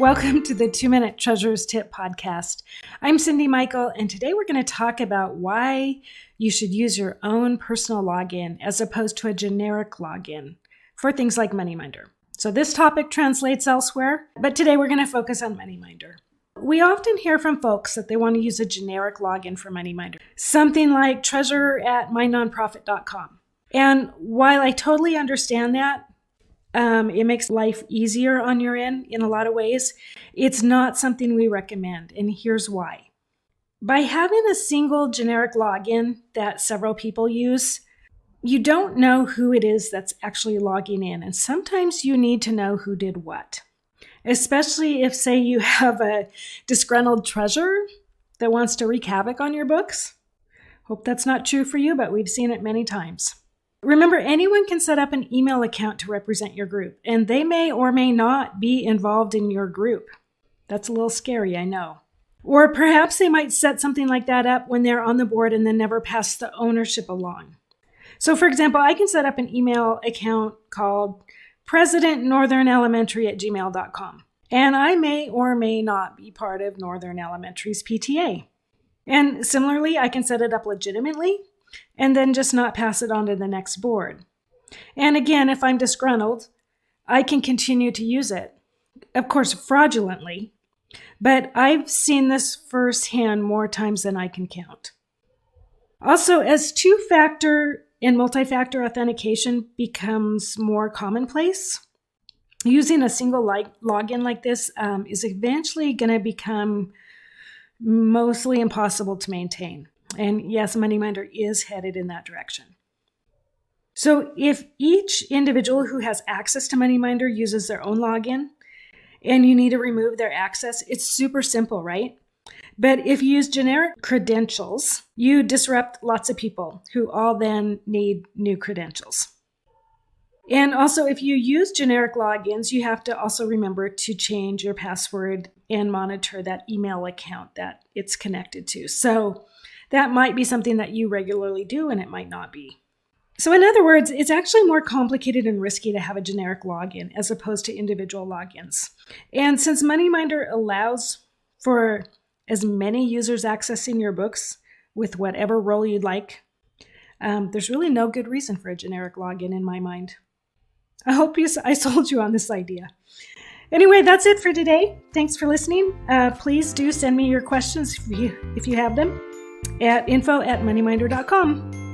Welcome to the 2-Minute Treasurer's Tip podcast. I'm Cyndi Michael, and today we're going to talk about why you should use your own personal login as opposed to a generic login for things like MoneyMinder. So this topic translates elsewhere, but today we're going to focus on MoneyMinder. We often hear from folks that they want to use a generic login for MoneyMinder, something like treasurer@mynonprofit.com. And while I totally understand that, it makes life easier on your end in a lot of ways. It's not something we recommend, and here's why. By having a single generic login that several people use, you don't know who it is that's actually logging in, and sometimes you need to know who did what. Especially if, say, you have a disgruntled treasurer that wants to wreak havoc on your books. Hope that's not true for you, but we've seen it many times. Remember, anyone can set up an email account to represent your group, and they may or may not be involved in your group. That's a little scary, I know. Or perhaps they might set something like that up when they're on the board and then never pass the ownership along. So for example, I can set up an email account called presidentnorthernelementary@gmail.com, and I may or may not be part of Northern Elementary's PTA. And similarly, I can set it up legitimately and then just not pass it on to the next board. And again, if I'm disgruntled, I can continue to use it, of course, fraudulently, but I've seen this firsthand more times than I can count. Also, as two-factor and multi-factor authentication becomes more commonplace, using a single login like this is eventually going to become mostly impossible to maintain. And yes, MoneyMinder is headed in that direction. So if each individual who has access to MoneyMinder uses their own login and you need to remove their access, it's super simple, right? But if you use generic credentials, you disrupt lots of people who all then need new credentials. And also, if you use generic logins, you have to also remember to change your password and monitor that email account that it's connected to. So that might be something that you regularly do, and it might not be. So in other words, it's actually more complicated and risky to have a generic login as opposed to individual logins. And since MoneyMinder allows for as many users accessing your books with whatever role you'd like, there's really no good reason for a generic login in my mind. I hope I sold you on this idea. Anyway, that's it for today. Thanks for listening. Please do send me your questions if you have them at info@moneyminder.com.